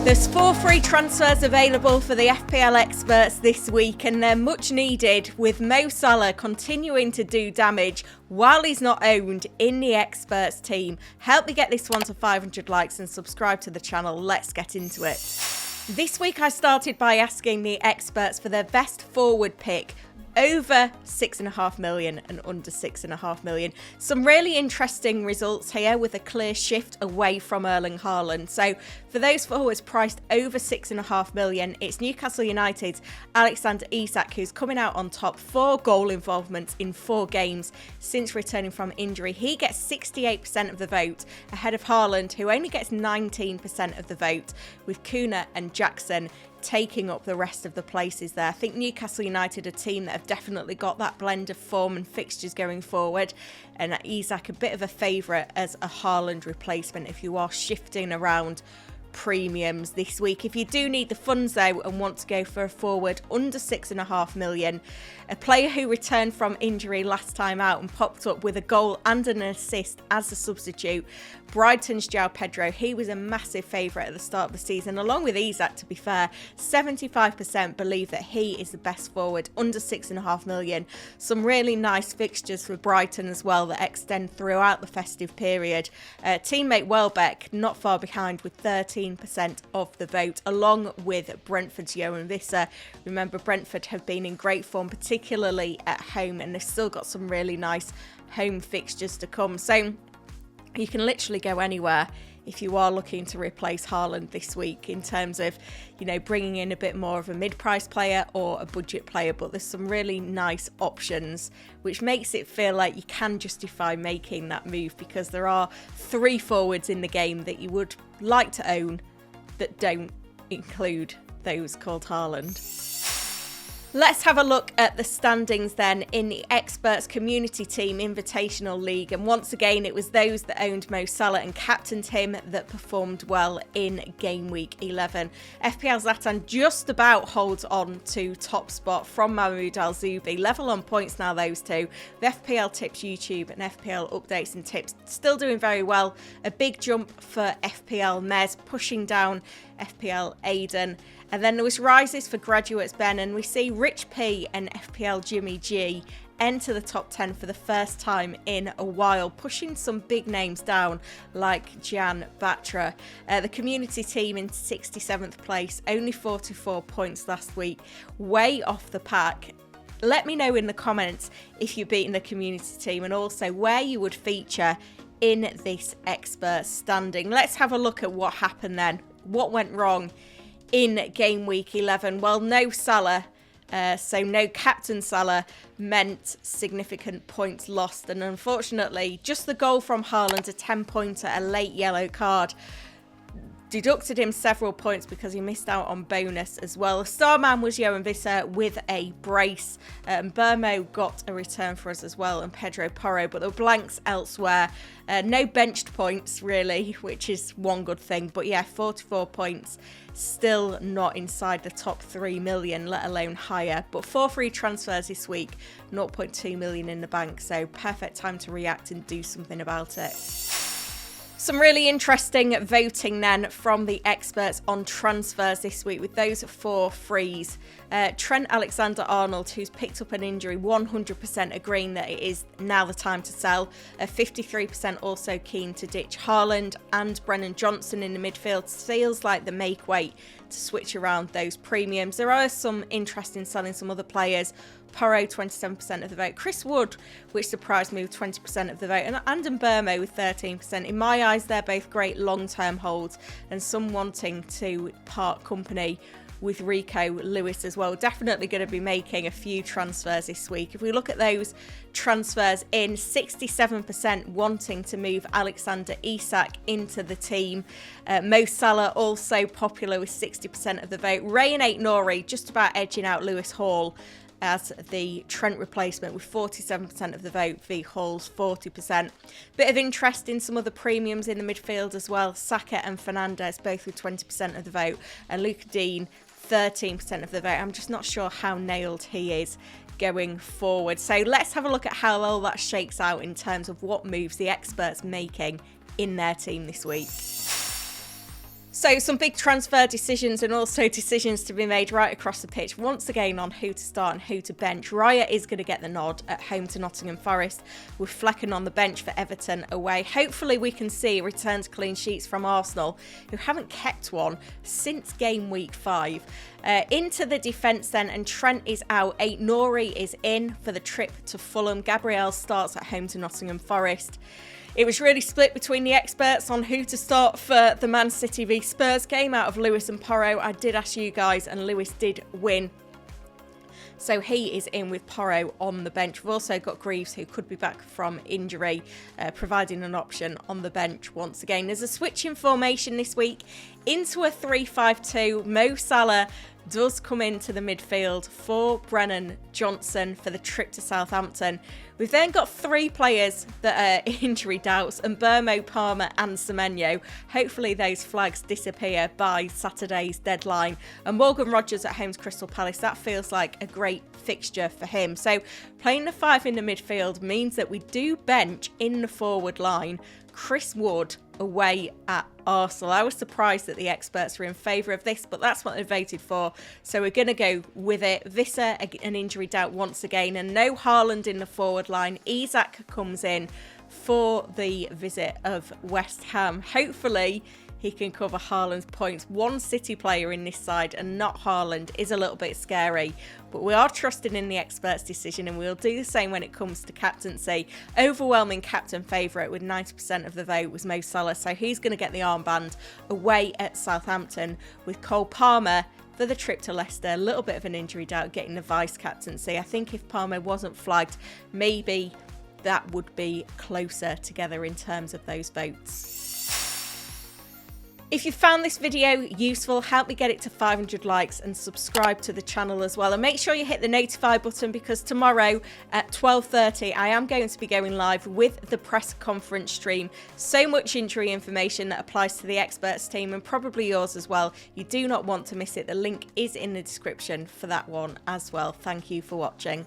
There's 4 free transfers available for the FPL experts this week, and they're much needed, with Mo Salah continuing to do damage while he's not owned in the experts team. Help me get this one to 500 likes and subscribe to the channel. Let's get into it. This week I started by asking the experts for their best forward pick over 6.5 million and under 6.5 million. Some really interesting results here with a clear shift away from Erling Haaland. So for those forwards priced over 6.5 million, it's Newcastle United's Alexander Isak who's coming out on top. 4 goal involvements in 4 games since returning from injury. He gets 68% of the vote, ahead of Haaland, who only gets 19% of the vote, with Kuna and Jackson taking up the rest of the places there. I think Newcastle United are a team that have definitely got that blend of form and fixtures going forward, and Isak a bit of a favourite as a Haaland replacement if you are shifting around premiums this week. If you do need the funds though and want to go for a forward under 6.5 million, a player who returned from injury last time out and popped up with a goal and an assist as a substitute, Brighton's João Pedro. He was a massive favourite at the start of the season, along with Isak, to be fair. 75% believe that he is the best forward under 6.5 million. Some really nice fixtures for Brighton as well that extend throughout the festive period. Teammate Welbeck not far behind with 13% of the vote, along with Brentford's Johan Visser. Remember, Brentford have been in great form, particularly at home, and they've still got some really nice home fixtures to come. So you can literally go anywhere if you are looking to replace Haaland this week in terms of, you know, bringing in a bit more of a mid-price player or a budget player. But there's some really nice options, which makes it feel like you can justify making that move, because there are 3 forwards in the game that you would like to own that don't include those called Haaland. Let's have a look at the standings then in the Experts Community Team Invitational League. And once again, it was those that owned Mo Salah and captained him that performed well in Game Week 11. FPL Zlatan just about holds on to top spot from Mahmoud Al-Zubi. Level on points now, those two. The FPL Tips YouTube and FPL Updates and Tips still doing very well. A big jump for FPL Mez, pushing down FPL Aiden. And then there was rises for Graduates Ben, and we see Rich P and FPL Jimmy G enter the top 10 for the first time in a while, pushing some big names down like Jan Batra. The community team in 67th place, only 44 points last week, way off the pack. Let me know in the comments if you're beating the community team, and also where you would feature in this expert standing. Let's have a look at what happened then. What went wrong in Game Week 11? Well, no Salah, so no Captain Salah meant significant points lost. And unfortunately, just the goal from Haaland, a 10-pointer, a late yellow card, deducted him several points because he missed out on bonus as well. The star man was Johan Visser with a brace. Burmo got a return for us as well, and Pedro Porro, but there were blanks elsewhere. No benched points really, which is one good thing. But yeah, 44 points, still not inside the top 3 million, let alone higher. But 4 free transfers this week, 0.2 million in the bank, so perfect time to react and do something about it. Some really interesting voting then from the experts on transfers this week with those 4 frees. Trent Alexander-Arnold, who's picked up an injury, 100% agreeing that it is now the time to sell. 53% also keen to ditch Haaland, and Brennan Johnson in the midfield feels like the make weight to switch around those premiums. There are some interest in selling some other players. Porro, 27% of the vote. Chris Wood, which surprised me, with 20% of the vote. And Andon Burmo with 13%. In my eyes, they're both great long-term holds, and some wanting to part company with Rico Lewis as well. Definitely going to be making a few transfers this week. If we look at those transfers in, 67% wanting to move Alexander Isak into the team. Mo Salah also popular with 60% of the vote. Ray and Aït-Nouri just about edging out Lewis Hall as the Trent replacement with 47% of the vote v Hall's 40%. Bit of interest in some other premiums in the midfield as well. Saka and Fernandes both with 20% of the vote, and Luke Dean 13% of the vote. I'm just not sure how nailed he is going forward. So let's have a look at how all that shakes out in terms of what moves the experts making in their team this week. So some big transfer decisions and also decisions to be made right across the pitch once again on who to start and who to bench. Raya is going to get the nod at home to Nottingham Forest, with Flecken on the bench for Everton away. Hopefully we can see a return to clean sheets from Arsenal, who haven't kept one since game week 5. Into the defence then, and Trent is out. Aït-Nouri is in for the trip to Fulham. Gabriel starts at home to Nottingham Forest. It was really split between the experts on who to start for the Man City v Spurs game out of Lewis and Porro. I did ask you guys and Lewis did win. So he is in with Porro on the bench. We've also got Greaves, who could be back from injury, providing an option on the bench once again. There's a switch in formation this week into a 3-5-2. Mo Salah does come into the midfield for Brennan Johnson for the trip to Southampton. We've then got 3 players that are injury doubts, and Burmo, Palmer and Semenyo. Hopefully those flags disappear by Saturday's deadline. And Morgan Rogers at home to Crystal Palace, that feels like a great fixture for him. So playing the 5 in the midfield means that we do bench in the forward line Chris Wood away at Arsenal. I was surprised that the experts were in favour of this, but that's what they voted for, so we're going to go with it. Visser, an injury doubt once again, and no Haaland in the forward line. Isak comes in for the visit of West Ham. Hopefully he can cover Haaland's points. One City player in this side and not Haaland is a little bit scary, but we are trusting in the experts' decision, and we'll do the same when it comes to captaincy. Overwhelming captain favourite with 90% of the vote was Mo Salah, so he's going to get the armband away at Southampton, with Cole Palmer for the trip to Leicester. A little bit of an injury doubt getting the vice captaincy. I think if Palmer wasn't flagged, maybe that would be closer together in terms of those votes. If you found this video useful, help me get it to 500 likes and subscribe to the channel as well. And make sure you hit the notify button, because tomorrow at 12:30 I am going to be going live with the press conference stream. So much injury information that applies to the experts team and probably yours as well. You do not want to miss it. The link is in the description for that one as well. Thank you for watching.